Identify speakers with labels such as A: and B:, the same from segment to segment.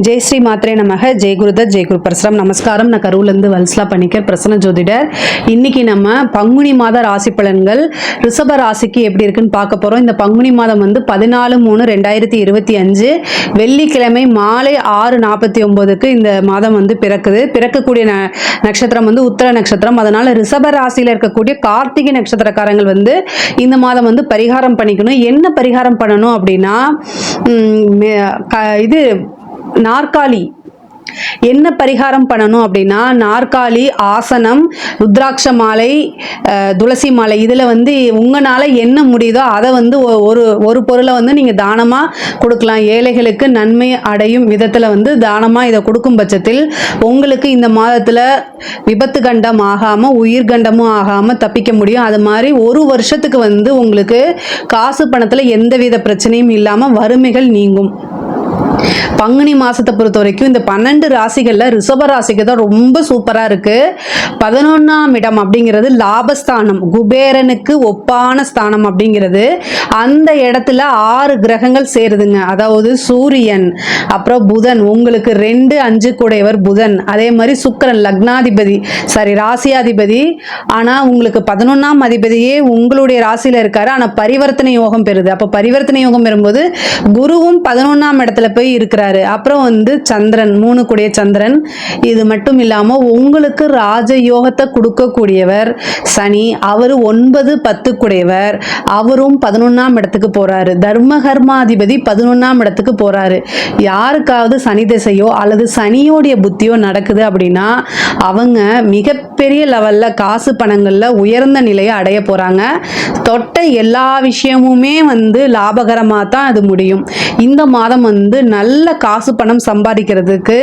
A: ஜெய் ஸ்ரீ மாத்ரே நமக. ஜெய் குருதத், ஜெய் குரு பரசுராம். நமஸ்காரம். நான் கரூர்லேருந்து வல்சலா பண்ணிக்கர், பிரசன்ன ஜோதிடர். இன்னைக்கு நம்ம பங்குனி மாத ராசி பலன்கள் ரிஷப ராசிக்கு எப்படி இருக்குன்னு பார்க்க போறோம். இந்த பங்குனி மாதம் வந்து 14/3/2025 வெள்ளிக்கிழமை மாலை 6:49க்கு இந்த மாதம் வந்து பிறக்குது. பிறக்கக்கூடிய நட்சத்திரம் வந்து உத்தர நட்சத்திரம். அதனால ரிஷப ராசியில் இருக்கக்கூடிய கார்த்திகை நட்சத்திரக்காரங்கள் வந்து இந்த மாதம் வந்து பரிகாரம் பண்ணிக்கணும். என்ன பரிகாரம் பண்ணணும் அப்படின்னா, இது நாற்காலி என்ன பரிகாரம் பண்ணணும் அப்படின்னா, நாற்காலி, ஆசனம், ருத்ராட்ச மாலை, துளசி மாலை, இதில் வந்து உங்களால் என்ன முடியுதோ அதை வந்து ஒரு பொருளை வந்து நீங்கள் தானமாக கொடுக்கலாம். ஏழைகளுக்கு நன்மை அடையும் விதத்தில் வந்து தானமாக இதை கொடுக்கும் பட்சத்தில் உங்களுக்கு இந்த மாதத்தில் விபத்து கண்டம் ஆகாமல் உயிர் கண்டமும் ஆகாமல் தப்பிக்க முடியும். அது மாதிரி ஒரு வருஷத்துக்கு வந்து உங்களுக்கு காசு பணத்தில் எந்தவித பிரச்சனையும் இல்லாமல் வறுமைகள் நீங்கும். பங்குனி மாசத்தை பொறுத்த வரைக்கும் இந்த 12 ராசிகள்ல ரிஷப ராசிக்கு தான் ரொம்ப சூப்பரா இருக்கு. 11ஆம் இடம் அப்படிங்கிறது லாபஸ்தானம், குபேரனுக்கு ஒப்பான ஸ்தானம் அப்படிங்கிறது. அந்த இடத்துல 6 கிரகங்கள் சேருதுங்க. அதாவது சூரியன், அப்புறம் புதன், உங்களுக்கு 2, 5 கூடையவர் புதன், அதே மாதிரி சுக்கிரன் லக்னாதிபதி, ராசியாதிபதி. ஆனா உங்களுக்கு 11ஆம் அதிபதியே உங்களுடைய ராசியில இருக்காரு. ஆனா பரிவர்த்தனை யோகம் பெறுது. அப்ப பரிவர்த்தனை யோகம் பெறும்போது குருவும் 11ஆம் இடத்துல போய் இருக்கிறாரு. அப்புறம் வந்து சந்திரன், 3 கூடிய சந்திரன். இது மட்டும் இல்லாம உங்களுக்கு ராஜயோகத்தை கொடுக்கக்கூடியவர் சனி, அவரு 9, 10 கூடியவர், அவரும் 11ஆம் இடத்துக்கு போறாரு. தர்மகர்மாதிபதி 11ஆம் இடத்துக்கு போறாரு. யாருக்காவது சனி திசையோ அல்லது சனியோடைய புத்தியோ நடக்குது அப்படின்னா அவங்க மிகப்பெரிய லெவல்ல காசு பணங்கள்ல உயர்ந்த நிலையை அடைய போறாங்க. தொட்ட எல்லா விஷயமுமே வந்து லாபகரமா தான் அது முடியும். இந்த மாதம் வந்து நல்ல காசு பணம் சம்பாதிக்கிறதுக்கு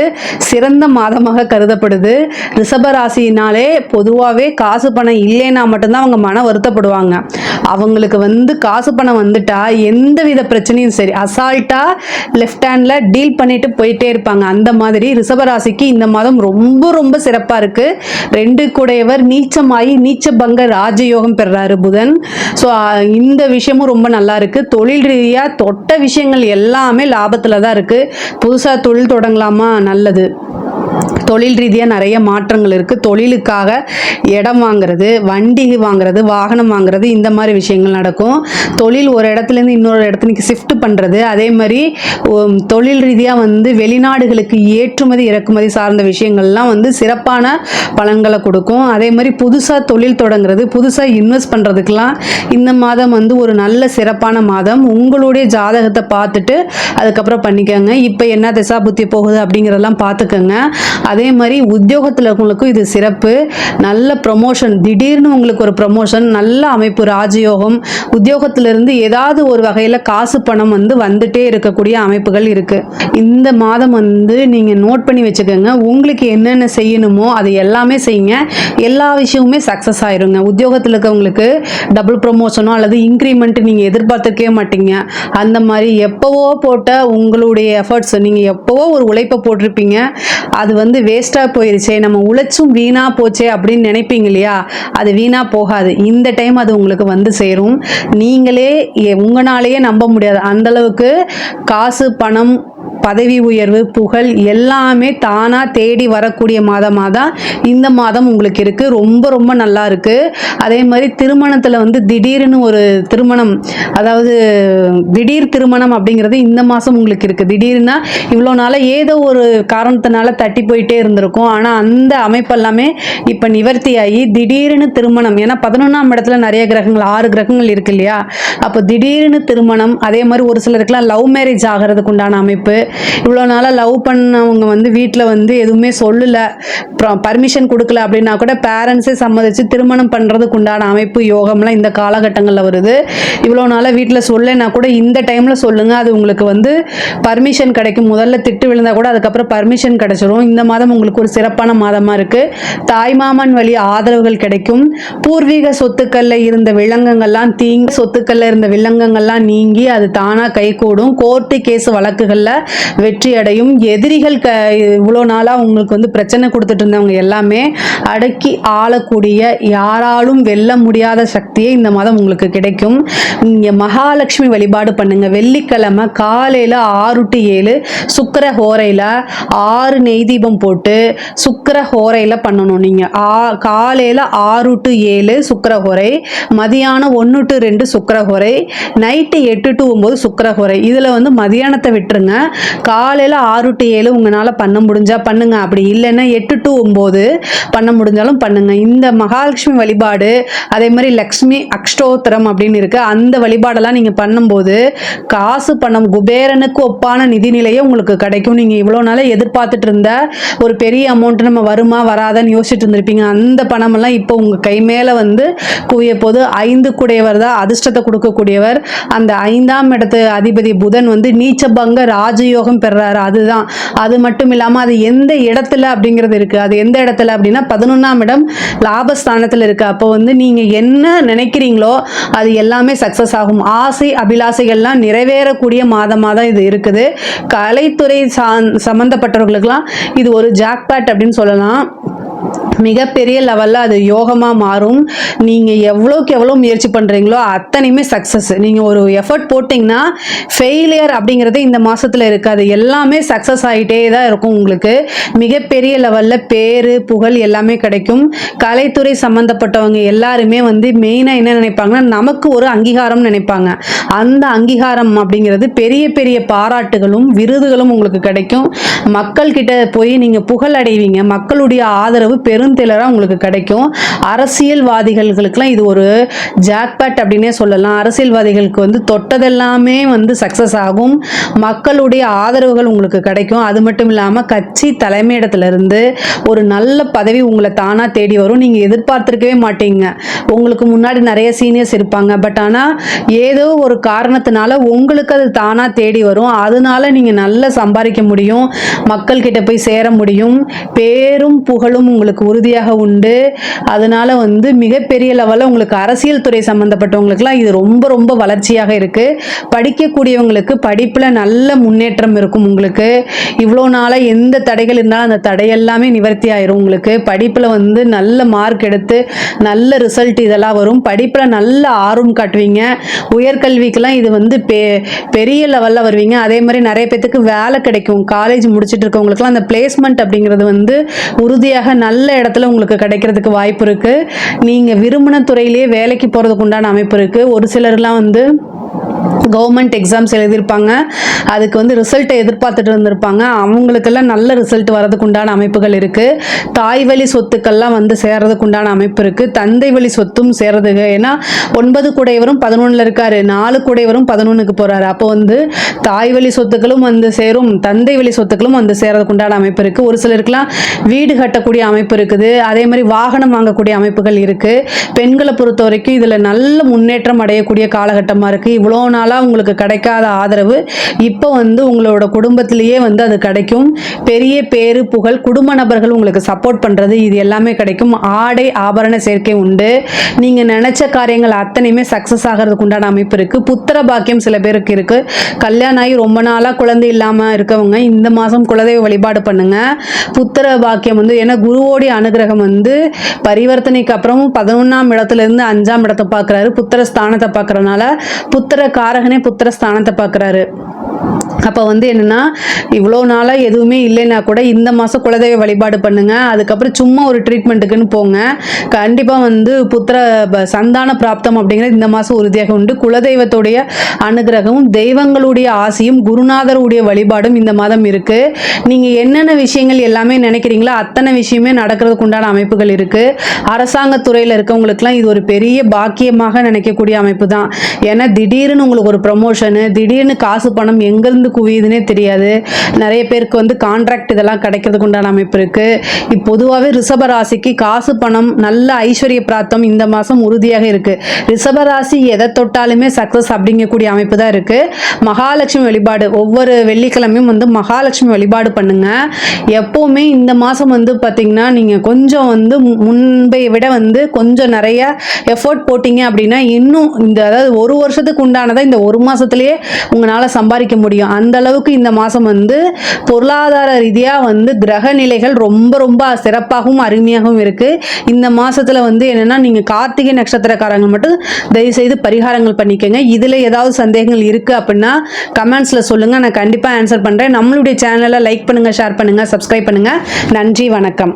A: சிறந்த மாதமாக கருதப்படுது. ரிஷபராசினாலே பொதுவாகவே காசு பணம் இல்லைன்னா மட்டும்தான் அவங்க மன வருத்தப்படுவாங்க. அவங்களுக்கு வந்து காசு பணம் வந்துட்டா எந்தவித பிரச்சனையும் சரி அசால்ட்டா லெஃப்ட் ஹேண்ட்ல டீல் பண்ணிட்டு போயிட்டே இருப்பாங்க. அந்த மாதிரி ரிஷபராசிக்கு இந்த மாதம் ரொம்ப ரொம்ப சிறப்பா இருக்கு. 2 கூடையவர் நீச்சமாயி நீச்ச பங்க ராஜயோகம் பெறாரு புதன். ஸோ இந்த விஷயமும் ரொம்ப நல்லா இருக்கு. தொழில் ரீதியா தொட்ட விஷயங்கள் எல்லாமே லாபத்துல தான் இருக்கு. புதுசா தொழில் தொடங்கலாமா? நல்லது. தொழில் ரீதியாக நிறைய மாற்றங்கள் இருக்குது. தொழிலுக்காக இடம் வாங்குறது, வண்டி வாங்குறது, வாகனம் வாங்குறது, இந்த மாதிரி விஷயங்கள் நடக்கும். தொழில் ஒரு இடத்துலேருந்து இன்னொரு இடத்துக்கு ஷிஃப்ட் பண்ணுறது, அதே மாதிரி தொழில் ரீதியாக வந்து வெளிநாடுகளுக்கு ஏற்றுமதி இறக்குமதி சார்ந்த விஷயங்கள்லாம் வந்து சிறப்பான பலன்களை கொடுக்கும். அதே மாதிரி புதுசாக தொழில் தொடங்குறது, புதுசாக இன்வெஸ்ட் பண்ணுறதுக்கெலாம் இந்த மாதம் வந்து ஒரு நல்ல சிறப்பான மாதம். உங்களுடைய ஜாதகத்தை பார்த்துட்டு அதுக்கப்புறம் பண்ணிக்கோங்க. இப்போ என்ன திசா புத்தி போகுது அப்படிங்கிறதெல்லாம் பார்த்துக்கோங்க. அதே மாதிரி உத்தியோகத்தில் இருக்கவங்களுக்கும் இது சிறப்பு. நல்ல ப்ரொமோஷன், திடீர்னு உங்களுக்கு ஒரு ப்ரொமோஷன், நல்ல அமைப்பு, ராஜயோகம். உத்தியோகத்திலிருந்து ஏதாவது ஒரு வகையில் காசு பணம் வந்து வந்துட்டே இருக்கக்கூடிய அமைப்புகள் இருக்கு. இந்த மாதம் வந்து நீங்க நோட் பண்ணி வச்சுக்கோங்க. உங்களுக்கு என்னென்ன செய்யணுமோ அது எல்லாமே செய்யுங்க. எல்லா விஷயமுமே சக்சஸ் ஆயிருங்க. உத்தியோகத்தில் இருக்கவங்களுக்கு டபுள் ப்ரொமோஷனோ அல்லது இன்க்ரிமெண்ட் நீங்க எதிர்பார்த்துக்கவே மாட்டீங்க. அந்த மாதிரி எப்பவோ போட்ட உங்களுடைய எஃபர்ட்ஸ், நீங்க எப்பவோ ஒரு உழைப்பை போட்டிருப்பீங்க, அது வந்து வேஸ்டா போயிருச்சே, நம்ம உழைச்சும் வீணா போச்சே அப்படின்னு நினைப்பீங்க இல்லையா? அது வீணா போகாது. இந்த டைம் அது உங்களுக்கு வந்து சேரும். நீங்களே உங்களாலேயே நம்ப முடியாது அந்த அளவுக்கு காசு பணம் பதவி உயர்வு புகழ் எல்லாமே தானா தேடி வரக்கூடிய மாதமாக தான் இந்த மாதம் உங்களுக்கு இருக்கு. ரொம்ப ரொம்ப நல்லா இருக்கு. அதே மாதிரி திருமணத்தில் வந்து திடீர்னு ஒரு திருமணம், அதாவது திடீர் திருமணம் அப்படிங்கிறது இந்த மாதம் உங்களுக்கு இருக்கு. திடீர்னா இவ்வளோ நாளாக ஏதோ ஒரு காரணத்தினால தட்டி போயிட்டே இருந்திருக்கும். ஆனால் அந்த அமைப்பு எல்லாமே இப்போ நிவர்த்தியாகி திடீர்னு திருமணம். ஏன்னா 11ஆம் இடத்துல நிறைய கிரகங்கள், 6 கிரகங்கள் இருக்கு இல்லையா? அப்போ திடீர்னு திருமணம். அதே மாதிரி ஒரு சிலருக்குலாம் லவ் மேரேஜ் ஆகிறதுக்கு உண்டான அமைப்பு. இவ்வளோ நாளாக லவ் பண்ணவங்க வந்து வீட்டில் வந்து எதுவுமே சொல்லலை, பர்மிஷன் கொடுக்கல அப்படின்னா கூட பேரண்ட்ஸே சம்மதிச்சு திருமணம் பண்ணுறதுக்கு உண்டான அமைப்பு யோகம்லாம் இந்த காலகட்டங்களில் வருது. இவ்வளோ நாளாக வீட்டில் சொல்லலைன்னா கூட இந்த டைமில் சொல்லுங்கள், அது உங்களுக்கு வந்து பர்மிஷன் கிடைக்கும். முதல்ல திட்டு விழுந்தால் கூட அதுக்கப்புறம் பர்மிஷன் கிடைச்சிரும். இந்த மாதம் மாதம் உங்களுக்கு ஒரு சிறப்பான மாதமாக இருக்குது. தாய்மாமன் வழி ஆதரவுகள் கிடைக்கும். பூர்வீக சொத்துக்கள்ல இருந்த வில்லங்கங்கள்லாம் சொத்துக்கள்ல இருந்த வில்லங்கங்கள்லாம் நீங்கி அது தானா கைகூடும். கோர்ட்டு கேஸ் வழக்குகள்ல வெற்றி அடையும். எதிரிகள் இவ்வளோ நாளா உங்களுக்கு வந்து பிரச்சனை கொடுத்துட்டு இருந்தவங்க எல்லாமே அடக்கி ஆளக்கூடிய, யாராலும் வெல்ல முடியாத சக்தியே இந்த மாதம் உங்களுக்கு கிடைக்கும். நீங்க மகாலட்சுமி வழிபாடு பண்ணுங்க. வெள்ளிக்கிழமை காலையில 6 to 7 சுக்கிர ஹோரையில 6 நெய் தீபம் போட்டு சுக்கிர ஹோரையில பண்ணணும். நீங்க காலையில 6 to 7 சுக்கிர ஹோரை, மதியானம் 1 to 2 சுக்கிர ஹோரை, நைட்டு 8 to 9 சுக்கிர ஹோரை. இதுல வந்து மதியானத்தை விட்டுருங்க. காலையில 6 to 7 உங்களால பண்ண முடிஞ்சா பண்ணுங்க. அப்படி இல்லைன்னா 8 to 9 பண்ண முடிஞ்சாலும் பண்ணுங்க. இந்த மகாலட்சுமி வழிபாடு, அதே மாதிரி லக்ஷ்மி அஷ்டோத்திரம் அப்படின்னு இருக்கு, அந்த வழிபாடெல்லாம் நீங்க பண்ணும்போது காசு பணம் குபேரனுக்கு ஒப்பான நிதிநிலையே உங்களுக்கு கிடைக்கும். நீங்க இவ்வளவு நாள எதிர்பார்த்துட்டு இருந்த ஒரு பெரிய அமௌண்ட் நம்ம வருமா வராதான்னு யோசிச்சுட்டு இருந்திருப்பீங்க. அந்த பணம் எல்லாம் இப்போ உங்க கை மேல வந்து குவிய போது. 5 கூடையவர் தான் அதிர்ஷ்டத்தை கொடுக்கக்கூடியவர். அந்த 5ஆம் இடத்து அதிபதி புதன் வந்து நீச்சபங்க ராஜயோகம் பெறாரு. அதுதான், அது மட்டும் இல்லாம அது எந்த இடத்துல அப்படிங்கிறது இருக்கு. அது எந்த இடத்துல அப்படின்னா 11ஆம் இடம் லாபஸ்தானத்துல இருக்கு. அப்போ வந்து நீங்க என்ன நினைக்கிறீங்களோ அது எல்லாமே சக்சஸ் ஆகும். ஆசை அபிலாசைகள்லாம் நிறைவேறக்கூடிய மாதமாக தான் இது இருக்குது. கலைத்துறை சம்பந்தப்பட்டவர்களுக்கெல்லாம் இது ஒரு ஜாக்பாட் அப்படின்னு சொல்லலாம். மிகப்பெரிய லெவலில் அது யோகமாக மாறும். நீங்கள் எவ்வளோக்கு எவ்வளோ முயற்சி பண்ணுறீங்களோ அத்தனையுமே சக்ஸஸ். நீங்கள் ஒரு எஃபர்ட் போட்டிங்கன்னா ஃபெயிலியர் அப்படிங்கிறது இந்த மாதத்தில் இருக்காது. எல்லாமே சக்ஸஸ் ஆகிட்டே தான் இருக்கும். உங்களுக்கு மிகப்பெரிய லெவலில் பேர் புகழ் எல்லாமே கிடைக்கும். கலைத்துறை சம்மந்தப்பட்டவங்க எல்லாருமே வந்து மெயினாக என்ன நினைப்பாங்கன்னா, நமக்கு ஒரு அங்கீகாரம் நினைப்பாங்க. அந்த அங்கீகாரம் அப்படிங்கிறது பெரிய பெரிய பாராட்டுகளும் விருதுகளும் உங்களுக்கு கிடைக்கும். மக்கள்கிட்ட போய் நீங்கள் புகழ் அடைவீங்க. மக்களுடைய ஆதரவு பெருந்திலரா உங்களுக்கு கிடைக்கும். அரசியல்வாதிகளுக்கெல்லாம் இது ஒரு ஜாக்பாட் அப்படின்னே சொல்லலாம். அரசியல்வாதிகளுக்கு வந்து தொட்டதெல்லாமே வந்து சக்சஸ் ஆகும். மக்களுடைய ஆதரவுகள் உங்களுக்கு கிடைக்கும். அது மட்டும் இல்லாமல் கட்சி தலைமையிடத்திலிருந்து ஒரு நல்ல பதவி உங்களை தானா தேடி வரும். நீங்க எதிர்பார்த்திருக்கவே மாட்டீங்க. உங்களுக்கு முன்னாடி நிறைய சீனியர்ஸ் இருப்பாங்க. பட் ஆனால் ஏதோ ஒரு காரணத்தினால உங்களுக்கு அது தானா தேடி வரும். அதனால நீங்க நல்லா சம்பாதிக்க முடியும். மக்கள் கிட்ட போய் சேர முடியும். பேரும் புகழும் உங்களுக்கு உறுதியாக உண்டு. அதனால வந்து மிகப்பெரிய லெவலில் உங்களுக்கு அரசியல் துறை சம்பந்தப்பட்டவங்களுக்குலாம் இது ரொம்ப ரொம்ப வளர்ச்சியாக இருக்கு. படிக்கக்கூடியவங்களுக்கு படிப்புல நல்ல முன்னேற்றம் இருக்கும். உங்களுக்கு இவ்வளோ நாளாக எந்த தடைகள் இருந்தாலும் அந்த தடையெல்லாமே நிவர்த்தி ஆயிரும். உங்களுக்கு படிப்புல வந்து நல்ல மார்க் எடுத்து நல்ல ரிசல்ட் இதெல்லாம் வரும். படிப்புல நல்ல ஆர்வம் காட்டுவீங்க. உயர்கல்விக்கெல்லாம் இது வந்து பெரிய லெவலில் வருவீங்க. அதே மாதிரி நிறைய பேத்துக்கு வேலை கிடைக்கும். காலேஜ் முடிச்சுட்டு இருக்கவங்களுக்குலாம் அந்த பிளேஸ்மெண்ட் அப்படிங்கிறது வந்து உறுதியாக நல்ல இடத்துல உங்களுக்கு கிடைக்கிறதுக்கு வாய்ப்பு இருக்கு. நீங்க விரும்பின துறையிலேயே வேலைக்கு போறதுக்கு உண்டான அமைப்பு இருக்கு. ஒரு சிலர்லாம் வந்து கவர்மெண்ட் எக்ஸாம்ஸ் எழுதியிருப்பாங்க. அதுக்கு வந்து ரிசல்ட்டை எதிர்பார்த்துட்டு இருந்திருப்பாங்க. அவங்களுக்கெல்லாம் நல்ல ரிசல்ட் வரதுக்கு உண்டான அமைப்புகள் இருக்கு. தாய் வழி சொத்துக்கள்லாம் வந்து சேர்றதுக்கு உண்டான அமைப்பு இருக்கு. தந்தை வழி சொத்தும் சேர்றதுக்கு, ஏன்னா 9 கூடையவரும் 11ல் இருக்காரு, 4 கூடையவரும் 11க்கு போறாரு. அப்போ வந்து தாய் வழி சொத்துக்களும் வந்து சேரும், தந்தை வழி சொத்துக்களும் வந்து சேர்றதுக்கு உண்டான அமைப்பு இருக்கு. ஒரு சிலருக்குலாம் வீடு கட்டக்கூடிய அமைப்பு இருக்குது. அதே மாதிரி வாகனம் வாங்கக்கூடிய அமைப்புகள் இருக்கு. பெண்களை பொறுத்த வரைக்கும் இதுல நல்ல முன்னேற்றம் அடையக்கூடிய காலகட்டமா இருக்கு. இவ்வளோ நாளா உங்களுக்கு கிடைக்காத ஆதரவு இப்போ வந்து உங்களோட குடும்பத்திலேயே வந்து அது கிடைக்கும். பெரிய பேரு புகழ், குடும்ப நபர்கள் உங்களுக்கு சப்போர்ட் பண்றது, இது எல்லாமே கிடைக்கும். ஆடை ஆபரண சேர்க்கை உண்டு. நீங்க நினைச்ச காரியங்கள் அத்தனையுமே சக்சஸ் ஆகிறதுக்கு உண்டான அமைப்பு இருக்கு. புத்திர பாக்கியம் சில பேருக்கு இருக்கு. கல்யாணம் ஆகி ரொம்ப நாளா குழந்தை இல்லாம இருக்கவங்க இந்த மாசம் குலதெய்வ வழிபாடு பண்ணுங்க. புத்திர பாக்கியம் வந்து, ஏன்னா குருவோடைய அனுகிரகம் வந்து பரிவர்த்தனைக்கு அப்புறமும் 11ஆம் இடத்துல இருந்து 5ஆம் இடத்தை பார்க்கிறாரு. புத்திர ஸ்தானத்தை பார்க்கறதுனால புத்திர காரகனே புத்திர ஸ்தானத்தை பார்க்குறாரு. அப்போ வந்து என்னன்னா, இவ்வளோ நாளாக எதுவுமே இல்லைன்னா கூட இந்த மாதம் குலதெய்வ வழிபாடு பண்ணுங்க. அதுக்கப்புறம் சும்மா ஒரு ட்ரீட்மெண்ட்டுக்குன்னு போங்க. கண்டிப்பாக வந்து புத்திர சந்தான பிராப்தம் அப்படிங்கிறது இந்த மாதம் உறுதியாக உண்டு. குலதெய்வத்துடைய அனுகிரகமும் தெய்வங்களுடைய ஆசையும் குருநாதருடைய வழிபாடும் இந்த மாதம் இருக்கு. நீங்கள் என்னென்ன விஷயங்கள் எல்லாமே நினைக்கிறீங்களோ அத்தனை விஷயமே நடக்கிறதுக்கு உண்டான அமைப்புகள் இருக்கு. அரசாங்கத்துறையில் இருக்கவங்களுக்குலாம் இது ஒரு பெரிய பாக்கியமாக நினைக்கக்கூடிய அமைப்பு தான். ஏன்னா திடீர்னு உங்களுக்கு ஒரு ப்ரமோஷனு, திடீர்னு காசு பணம் எங்கேருந்து குவியுதுன்னே தெரியாது. நிறைய பேருக்கு வந்து கான்ட்ராக்ட் இதெல்லாம் கிடைக்கிறதுக்கு உண்டான அமைப்பு இருக்குது. பொதுவாகவே ரிஷபராசிக்கு காசு பணம் நல்ல ஐஸ்வர்ய பிராப்தம் இந்த மாதம் உறுதியாக இருக்குது. ரிஷபராசி எதை தொட்டாலுமே சக்ஸஸ் அப்படிங்கக்கூடிய அமைப்பு தான் இருக்குது. மகாலட்சுமி வழிபாடு ஒவ்வொரு வெள்ளிக்கிழமையும் வந்து மகாலட்சுமி வழிபாடு பண்ணுங்க. எப்போவுமே இந்த மாதம் வந்து பார்த்திங்கன்னா நீங்கள் கொஞ்சம் வந்து முன்பை விட வந்து கொஞ்சம் நிறைய எஃபோர்ட் போட்டிங்க அப்படின்னா இன்னும் அதாவது ஒரு வருஷத்துக்கு உண்டானதை இந்த ஒரு மாதத்துலேயே உங்களால் சம்பாதிக்க முடியும். அந்த அளவுக்கு இந்த மாதம் வந்து பொருளாதார ரீதியாக வந்து கிரக நிலைகள் ரொம்ப ரொம்ப சிறப்பாகவும் அருமையாகவும் இருக்குது. இந்த மாதத்தில் வந்து என்னென்னா நீங்கள் கார்த்திகை நட்சத்திரக்காரங்க மட்டும் தயவுசெய்து பரிகாரங்கள் பண்ணிக்கோங்க. இதில் ஏதாவது சந்தேகங்கள் இருக்குது அப்படின்னா கமெண்ட்ஸில் சொல்லுங்கள், நான் கண்டிப்பாக ஆன்சர் பண்ணுறேன். நம்மளுடைய சேனலை லைக் பண்ணுங்கள், ஷேர் பண்ணுங்கள், சப்ஸ்கிரைப் பண்ணுங்கள். நன்றி, வணக்கம்.